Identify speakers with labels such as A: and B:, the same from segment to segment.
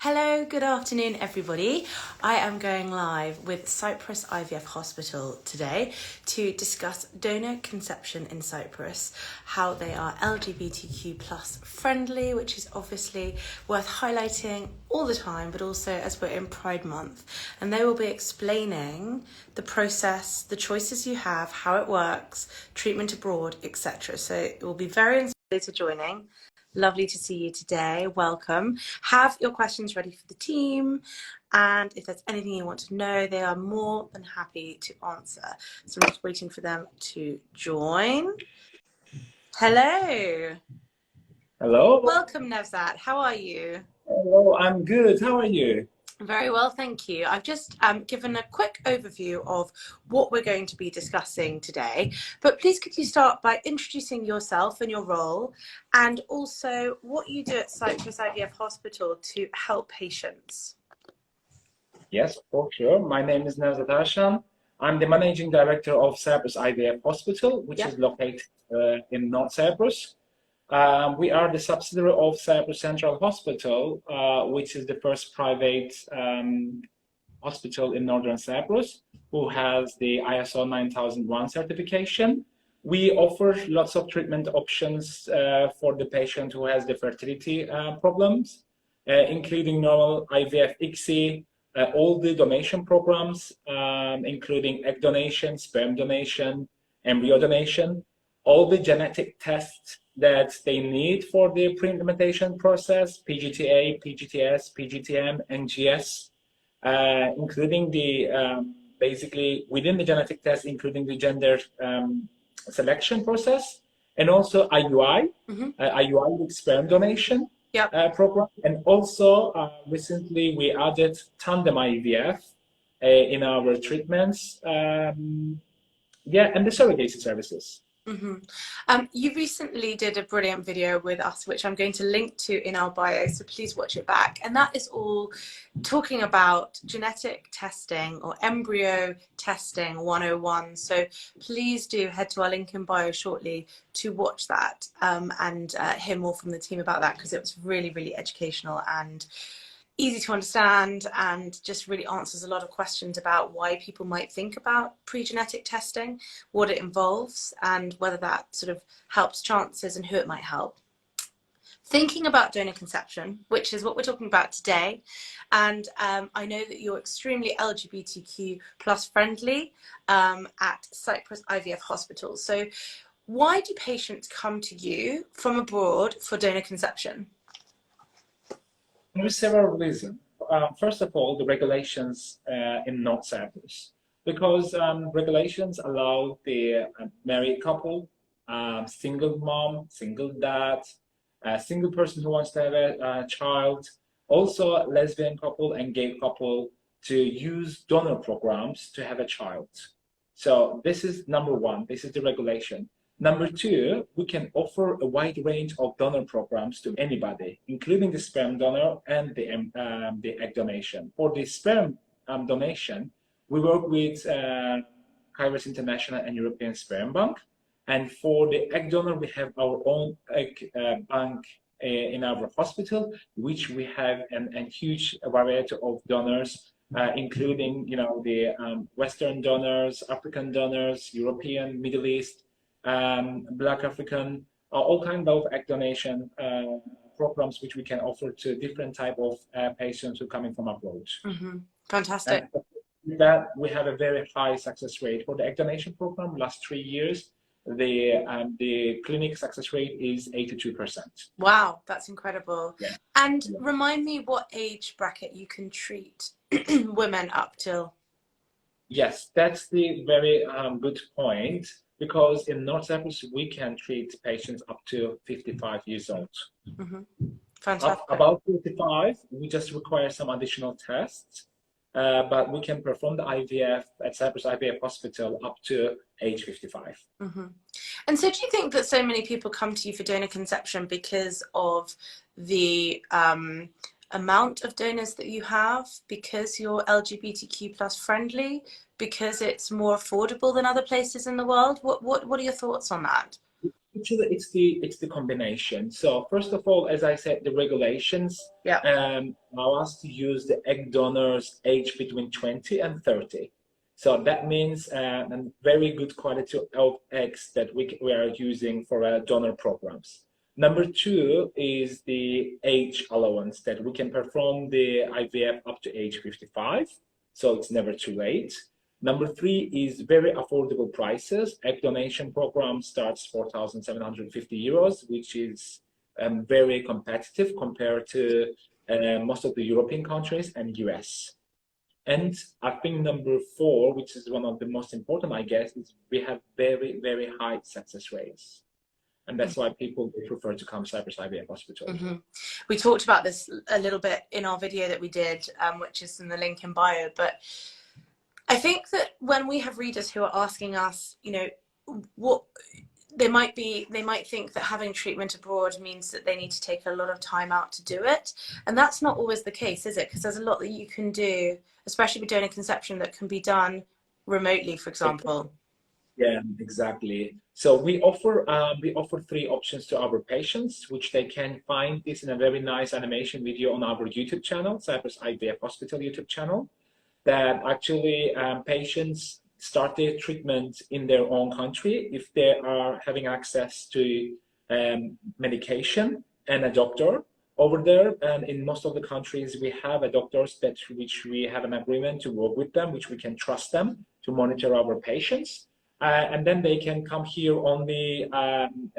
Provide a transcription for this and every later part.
A: Hello, good afternoon everybody. I am going live with Cyprus IVF Hospital today to discuss donor conception in Cyprus, how they are LGBTQ plus friendly, which is obviously worth highlighting all the time, but also as we're in Pride Month. And they will be explaining the process, the choices you have, how it works, treatment abroad, etc. So it will be very inspiring to joining. Lovely to see you today. Welcome. Have your questions ready for the team. And if there's anything you want to know, they are more than happy to answer. So I'm just waiting for them to join. Hello.
B: Hello.
A: Welcome, Nevzat. How are you?
B: Hello, I'm good. How are you?
A: Very well, thank you. I've just given a quick overview of what we're going to be discussing today, but please could you start by introducing yourself and your role, and also what you do at Cyprus IVF Hospital to help patients.
B: Yes, for sure. My name is Nevzat Arsan. I'm the managing director of Cyprus IVF Hospital, which is located in North Cyprus. We are the subsidiary of Cyprus Central Hospital, which is the first private hospital in Northern Cyprus, who has the ISO 9001 certification. We offer lots of treatment options for the patient who has the fertility problems, including normal IVF, ICSI, all the donation programs, including egg donation, sperm donation, embryo donation, all the genetic tests that they need for the pre-implementation process, PGTA, PGTS, PGTM, NGS, including the, basically within the genetic test, including the gender selection process, and also IUI, IUI with sperm donation program. And also recently we added tandem IVF in our treatments, and the surrogacy services.
A: You recently did a brilliant video with us, which I'm going to link to in our bio, so please watch it back. And that is all talking about genetic testing or embryo testing 101. So please do head to our link in bio shortly to watch that and hear more from the team about that, because it was really, really educational and easy to understand, and just really answers a lot of questions about why people might think about pre-genetic testing, what it involves, and whether that sort of helps chances and who it might help. Thinking about donor conception, which is what we're talking about today, and I know that you're extremely LGBTQ plus friendly at Cyprus IVF Hospital. So why do patients come to you from abroad for donor conception?
B: There are several reasons. First of all, the regulations in North Cyprus, because regulations allow the married couple, single mom, single dad, a single person who wants to have a child, also lesbian couple and gay couple, to use donor programs to have a child. So this is number one. This is the regulation. Number two, we can offer a wide range of donor programs to anybody, including the sperm donor and the egg donation. For the sperm donation, we work with Kairos International and European Sperm Bank. And for the egg donor, we have our own egg bank in our hospital, which we have a huge variety of donors, including, the Western donors, African donors, European, Middle East, Black African, all kinds of egg donation programs which we can offer to different type of patients who are coming from abroad.
A: Fantastic.
B: And with that, we have a very high success rate for the egg donation program. Last 3 years, the clinic success rate is 82%.
A: Wow, that's incredible.
B: Yeah.
A: And remind me what age bracket you can treat women up till.
B: Yes, that's the very good point. Because in North Cyprus, we can treat patients up to 55 years old.
A: Fantastic.
B: About 55, we just require some additional tests, but we can perform the IVF at Cyprus IVF Hospital up to age 55.
A: And so do you think that so many people come to you for donor conception because of the amount of donors that you have, because you're LGBTQ plus friendly, because it's more affordable than other places in the world? What are your thoughts on that?
B: Actually, it's the combination. So first of all, as I said, the regulations allow us to use the egg donors aged between 20 and 30. So that means a very good quality of eggs that we are using for our donor programs. Number two is the age allowance, that we can perform the IVF up to age 55, so it's never too late. Number three is very affordable prices. Egg donation program starts 4,750 euros, which is very competitive compared to most of the European countries and US. And I think number four, which is one of the most important, I guess, is we have very, very high success rates. And that's why people prefer to come to Cyprus IVF Hospital.
A: We talked about this a little bit in our video that we did, which is in the link in bio. But I think that when we have readers who are asking us, you know, what they might think that having treatment abroad means that they need to take a lot of time out to do it. And that's not always the case, is it? Because there's a lot that you can do, especially with donor conception, that can be done remotely, for example.
B: Yeah, exactly. So we offer three options to our patients, which they can find this in a very nice animation video on our YouTube channel, Cyprus IVF Hospital YouTube channel, that actually patients start their treatment in their own country if they are having access to medication and a doctor over there. And in most of the countries, we have a doctors which we have an agreement to work with them, which we can trust them to monitor our patients. And then they can come here only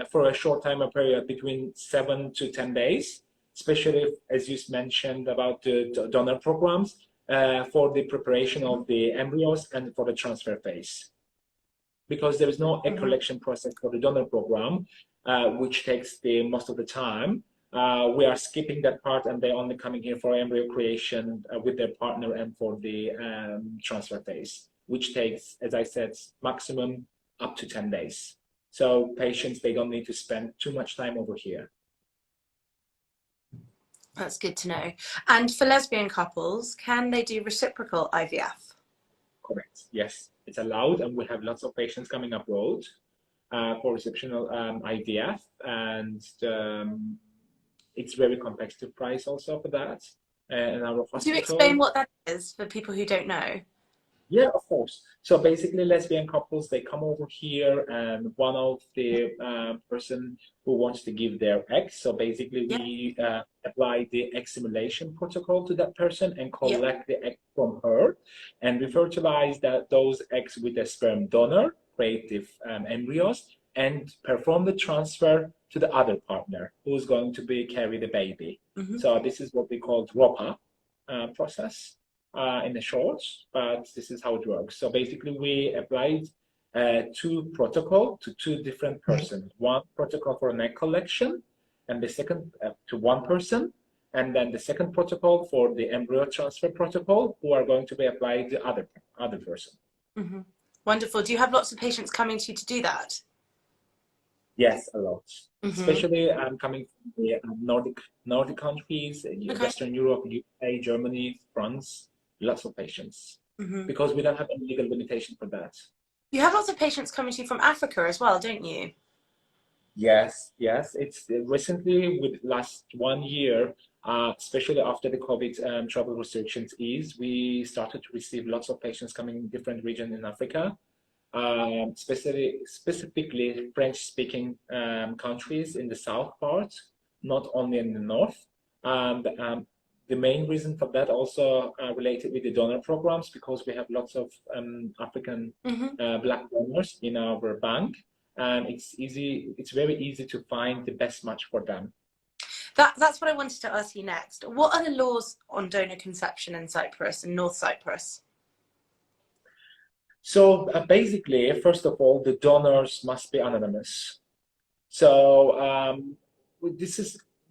B: for a short time period between 7 to 10 days, especially if, as you mentioned about the donor programs, for the preparation of the embryos and for the transfer phase. Because there is no egg collection process for the donor program, which takes most of the time. We are skipping that part, and they're only coming here for embryo creation with their partner and for the transfer phase, which takes, as I said, maximum up to 10 days. So patients, they don't need to spend too much time over here.
A: That's good to know. And for lesbian couples, can they do reciprocal IVF?
B: Correct. Yes, it's allowed, and we have lots of patients coming abroad for reciprocal IVF, and it's very competitive price also for that. In our hospital.
A: Do you explain what that is for people who don't know?
B: Yeah, of course. So basically, lesbian couples, they come over here, and one of the person who wants to give their eggs. So basically, we apply the egg simulation protocol to that person and collect the egg from her, and we fertilize those eggs with a sperm donor, creative embryos, and perform the transfer to the other partner who's going to carry the baby. So this is what we call ROPA process. In the short, but this is how it works. So basically, we applied two protocol to two different persons. One protocol for an egg collection, and the second to one person, and then the second protocol for the embryo transfer protocol, who are going to be applied to other person.
A: Wonderful. Do you have lots of patients coming to you to do that?
B: Yes, a lot. Especially coming from the Nordic countries, Western Europe, UK, Germany, France. Lots of patients, because we don't have any legal limitation for that.
A: You have lots of patients coming to you from Africa as well, don't you?
B: Yes. It's recently, with last 1 year, especially after the COVID travel restrictions eased, we started to receive lots of patients coming in different regions in Africa, specifically French-speaking countries in the south part, not only in the north. And the main reason for that also related with the donor programs, because we have lots of African black donors in our bank, and it's very easy to find the best match for them.
A: That's what I wanted to ask you next. What are the laws on donor conception in Cyprus and North Cyprus?
B: So basically, first of all, the donors must be anonymous. So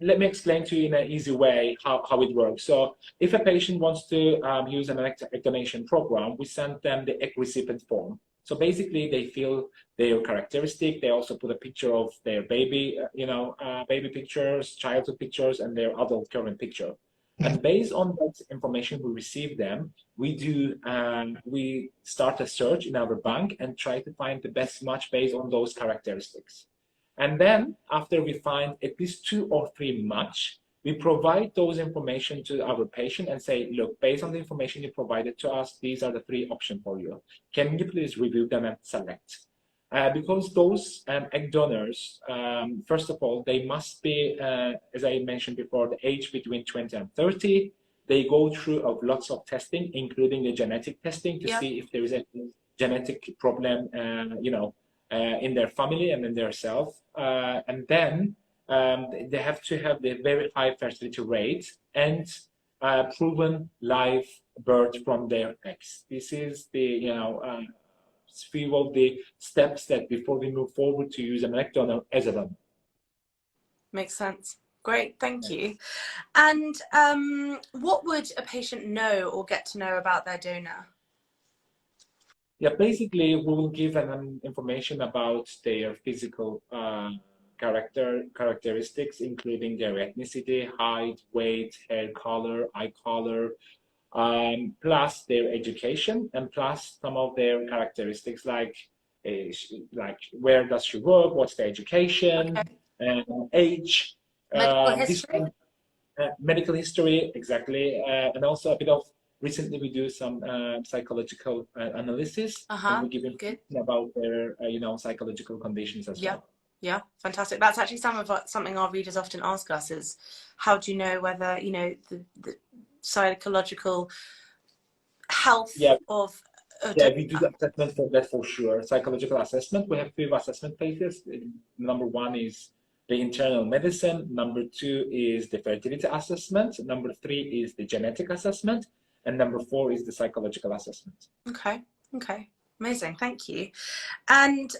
B: let me explain to you in an easy way how it works. So if a patient wants to use an egg donation program, we send them the egg recipient form. So basically, they fill their characteristic. They also put a picture of their baby, baby pictures, childhood pictures, and their adult current picture. And based on that information we receive them, we start a search in our bank and try to find the best match based on those characteristics. And then after we find at least 2 or 3 match, we provide those information to our patient and say, look, based on the information you provided to us, these are the 3 options for you. Can you please review them and select? Because those egg donors, first of all, they must be, as I mentioned before, the age between 20 and 30. They go through lots of testing, including the genetic testing, to see if there is a genetic problem, in their family and in their self. And then they have to have the very high fertility rate and proven live birth from their eggs. This is the, few of the steps that before we move forward to use an egg donor as a donor.
A: Makes sense. Great, thank you. And what would a patient know or get to know about their donor?
B: Yeah, basically, we will give them information about their physical characteristics, including their ethnicity, height, weight, hair color, eye color, plus their education, and plus some of their characteristics like where does she work, what's the education, age,
A: medical history.
B: Medical history, exactly, and also a bit of, recently we do some psychological analysis, and we give information about their psychological conditions as well.
A: Yeah, fantastic. That's actually something our readers often ask us is, how do you know whether the psychological health of
B: we do the assessment for that for sure. Psychological assessment, we have 3 assessment phases. Number 1 is the internal medicine, number 2 is the fertility assessment, number 3 is the genetic assessment, and number 4 is the psychological assessment.
A: Okay, amazing, thank you. And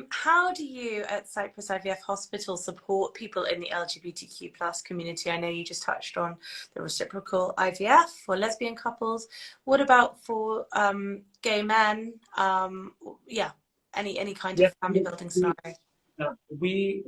A: how do you at Cyprus IVF Hospital support people in the LGBTQ plus community? I know you just touched on the reciprocal IVF for lesbian couples. What about for gay men? Any kind of family building scenario?
B: We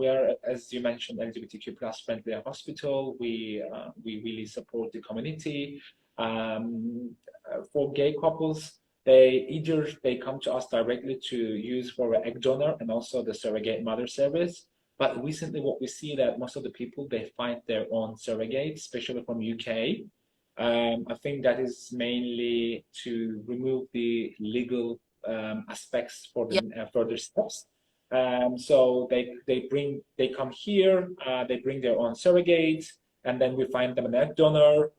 B: are, as you mentioned, LGBTQ plus friendly hospital. We really support the community. For gay couples, they come to us directly to use for an egg donor and also the surrogate mother service. But recently, what we see that most of the people, they find their own surrogates, especially from UK. I think that is mainly to remove the legal aspects for the further steps. So they come here, they bring their own surrogates, and then we find them an egg donor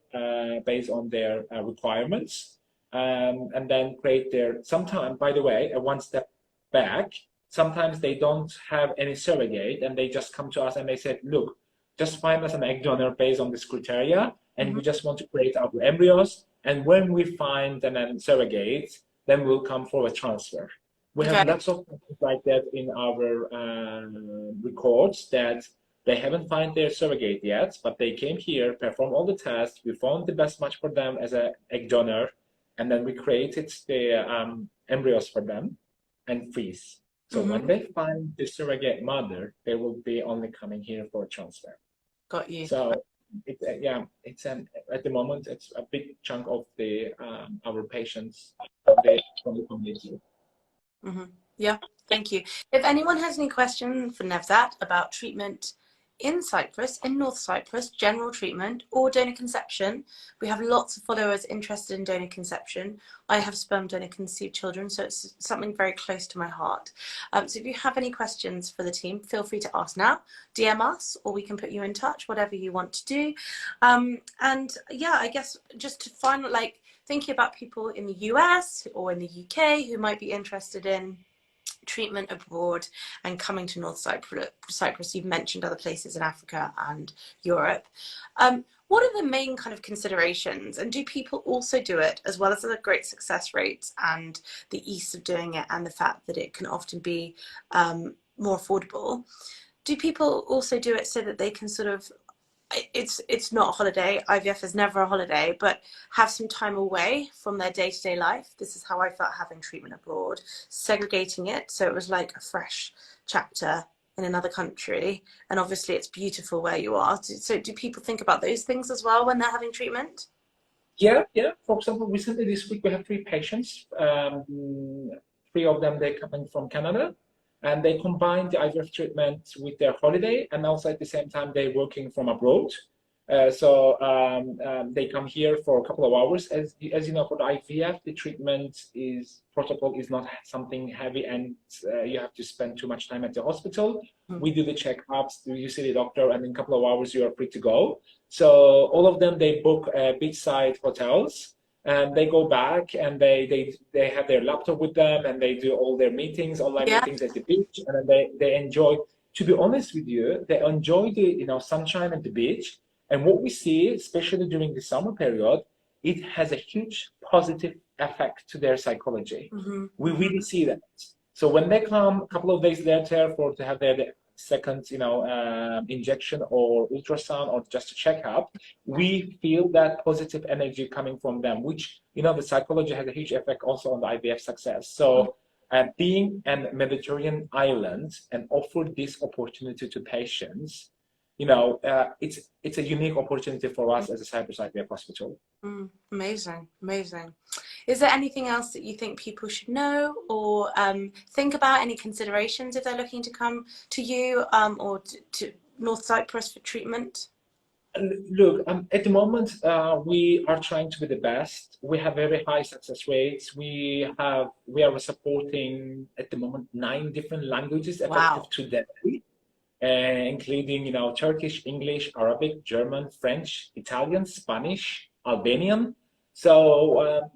B: based on their requirements, and then create their, sometimes, by the way, a 1 step back, sometimes they don't have any surrogate and they just come to us and they said, look, just find us an egg donor based on this criteria, and we just want to create our embryos, and when we find an surrogate, then we'll come for a transfer. We have lots of things like that in our records, that they haven't found their surrogate yet, but they came here, performed all the tests, we found the best match for them as an egg donor, and then we created the embryos for them and freeze. So when they find the surrogate mother, they will be only coming here for a transfer.
A: Got you.
B: So it's at the moment it's a big chunk of the our patients from the community.
A: Yeah, thank you. If anyone has any questions for Nevzat about treatment in Cyprus, in North Cyprus, general treatment or donor conception, we have lots of followers interested in donor conception. I have sperm donor conceived children, so it's something very close to my heart. So if you have any questions for the team, feel free to ask now, DM us, or we can put you in touch, whatever you want to do. And yeah, I guess just to final, like thinking about people in the US or in the UK who might be interested in treatment abroad and coming to North Cyprus, you've mentioned other places in Africa and Europe. What are the main kind of considerations, and do people also do it, as well as the great success rates and the ease of doing it and the fact that it can often be more affordable? Do people also do it so that they can sort of, it's not a holiday, IVF is never a holiday, but have some time away from their day-to-day life? This is how I felt having treatment abroad, segregating it so it was like a fresh chapter in another country, and obviously it's beautiful where you are. So do people think about those things as well when they're having treatment?
B: Yeah. For example, recently this week we have 3 patients. 3 of them, they're coming from Canada. and they combine the IVF treatment with their holiday, and also at the same time they're working from abroad. They come here for a couple of hours. As you know, for the IVF, the treatment protocol is not something heavy, and you have to spend too much time at the hospital. We do the checkups, you see the doctor, and in a couple of hours you are free to go. So all of them, they book beachside hotels, and they go back and they have their laptop with them, and they do all their meetings, online meetings at the beach, and then they enjoy. To be honest with you, they enjoy the sunshine at the beach. And what we see, especially during the summer period, it has a huge positive effect to their psychology. We really see that. So when they come a couple of days later to have their second, injection or ultrasound or just a checkup, we feel that positive energy coming from them, which, the psychology has a huge effect also on the IVF success. So being a Mediterranean island and offer this opportunity to patients, it's a unique opportunity for us as a Cyprus IVF hospital.
A: Amazing, amazing. Is there anything else that you think people should know or think about, any considerations if they're looking to come to you or to North Cyprus for treatment?
B: Look, at the moment, we are trying to be the best. We have very high success rates. We are supporting at the moment 9 different languages effective today. Including, Turkish, English, Arabic, German, French, Italian, Spanish, Albanian. So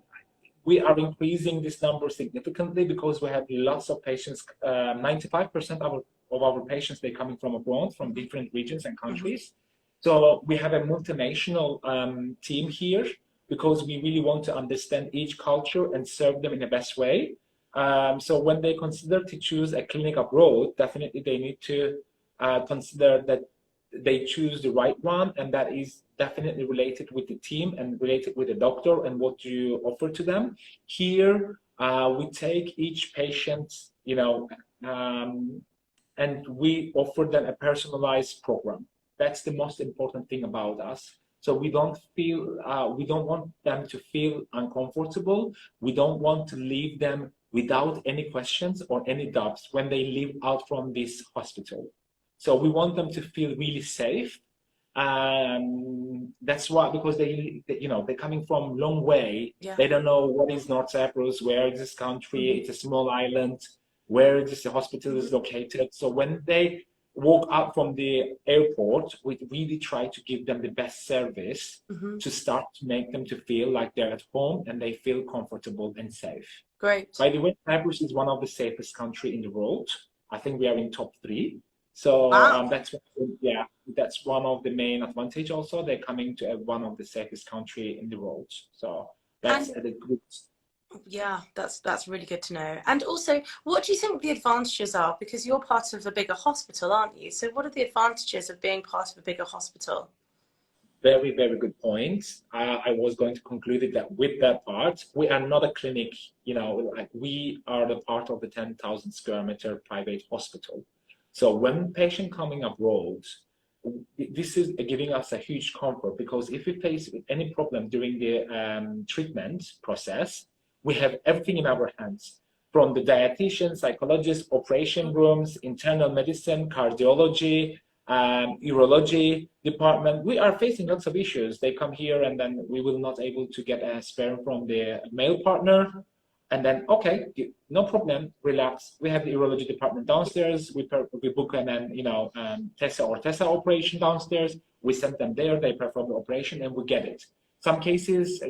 B: we are increasing this number significantly because we have lots of patients. 95% of our patients, they're coming from abroad, from different regions and countries. So we have a multinational team here because we really want to understand each culture and serve them in the best way. So when they consider to choose a clinic abroad, definitely they need to consider that they choose the right one, and that is definitely related with the team and related with the doctor and what you offer to them. Here, we take each patient, and we offer them a personalized program. That's the most important thing about us. So we don't want them to feel uncomfortable. We don't want to leave them without any questions or any doubts when they leave out from this hospital. So we want them to feel really safe. That's why, because they're coming from a long way. They don't know what is North Cyprus, where is this country, it's a small island, where this hospital is located. So when they walk out from the airport, we really try to give them the best service to start to make them to feel like they're at home and they feel comfortable and safe.
A: Great.
B: By the way, Cyprus is one of the safest countries in the world. I think we are in top 3. So that's one of the main advantage. Also, they're coming to one of the safest country in the world. So that's a good.
A: Yeah, that's really good to know. And also, what do you think the advantages are? Because you're part of a bigger hospital, aren't you? So what are the advantages of being part of a bigger hospital?
B: Very, very good point. I was going to conclude that with that part. We are not a clinic, we are the part of the 10,000 square meter private hospital. So when patient coming abroad, this is giving us a huge comfort, because if we face any problem during the treatment process, we have everything in our hands, from the dietitian, psychologist, operation rooms, internal medicine, cardiology, urology department. We are facing lots of issues. They come here and then we will not able to get a sperm from the male partner. And then, okay, no problem, relax. We have the urology department downstairs. We book TESA operation downstairs. We send them there, they perform the operation, and we get it. Some cases,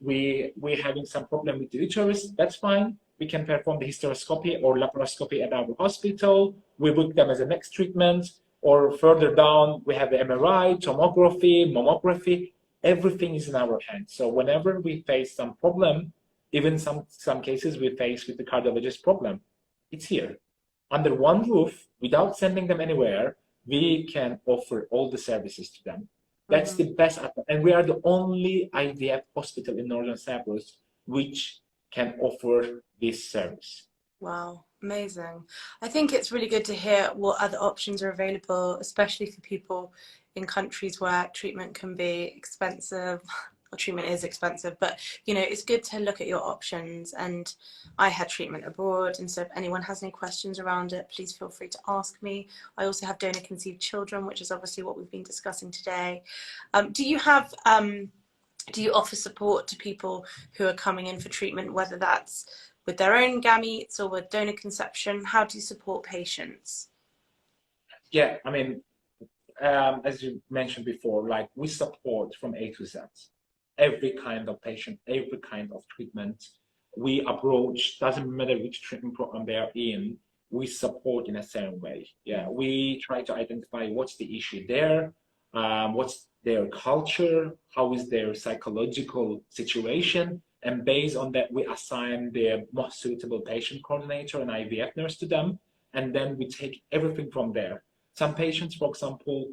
B: we're having some problem with the uterus, that's fine. We can perform the hysteroscopy or laparoscopy at our hospital. We book them as a next treatment. Or further down, we have the MRI, tomography, mammography. Everything is in our hands. So whenever we face some problem, even some cases we face with the cardiologist problem, it's here. Under one roof, without sending them anywhere, we can offer all the services to them. That's the best. And we are the only IVF hospital in Northern Cyprus which can offer this service.
A: Wow, amazing. I think it's really good to hear what other options are available, especially for people in countries where treatment can be expensive well, treatment is expensive, but you know, it's good to look at your options. And I had treatment abroad, and so if anyone has any questions around it, please feel free to ask me. I also have donor conceived children, which is obviously what we've been discussing today. Do you have do you offer support to people who are coming in for treatment, whether that's with their own gametes or with donor conception? How do you support patients?
B: Yeah, I mean, as you mentioned before, like we support from A to Z, every kind of patient, every kind of treatment. We approach, doesn't matter which treatment program they are in, we support in a certain way. Yeah, we try to identify what's the issue there, what's their culture, how is their psychological situation, and based on that, we assign the most suitable patient coordinator and IVF nurse to them, and then we take everything from there. Some patients, for example,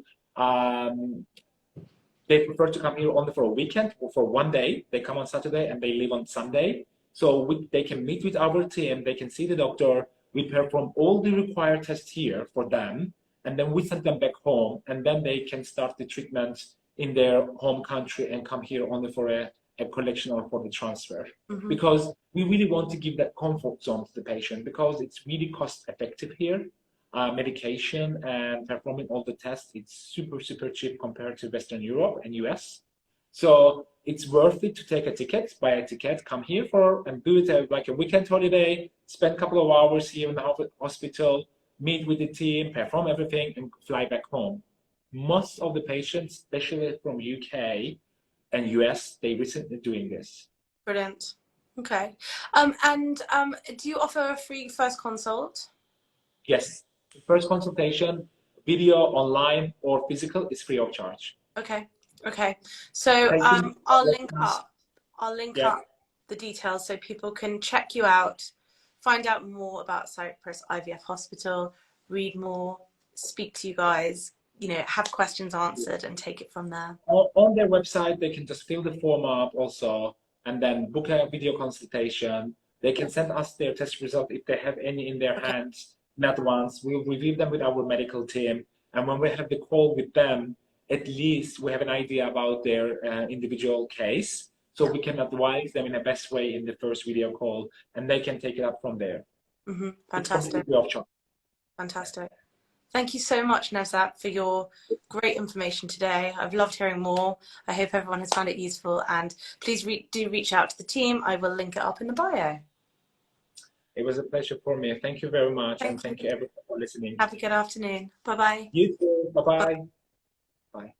B: they prefer to come here only for a weekend or for one day. They come on Saturday and they leave on Sunday. So they can meet with our team, they can see the doctor, we perform all the required tests here for them, and then we send them back home, and then they can start the treatment in their home country and come here only for a collection or for the transfer. Because we really want to give that comfort zone to the patient, because it's really cost effective here. Medication and performing all the tests, it's super, super cheap compared to Western Europe and US. So it's worth it to take a ticket, buy a ticket, come here and do it like a weekend holiday, spend a couple of hours here in the hospital, meet with the team, perform everything, and fly back home. Most of the patients, especially from UK and US, they recently doing this.
A: Brilliant. Okay. Do you offer a free first consult?
B: Yes. First consultation, video, online, or physical is free of charge.
A: Okay. Okay. So I'll link up the details so people can check you out, find out more about Cyprus IVF Hospital, read more, speak to you guys, you know, have questions answered, and take it from there.
B: On their website, they can just fill the form up also, and then book a video consultation. They can send us their test result if they have any in their hands. Not once. We'll review them with our medical team, and when we have the call with them, at least we have an idea about their individual case, so we can advise them in the best way in the first video call, and they can take it up from there.
A: Fantastic. Fantastic. Thank you so much, Nevzat, for your great information today. I've loved hearing more. I hope everyone has found it useful, and please do reach out to the team. I will link it up in the bio.
B: It was a pleasure for me. Thank you very much. And thank you everyone for listening.
A: Have a good afternoon. Bye-bye.
B: You too. Bye-bye. Bye.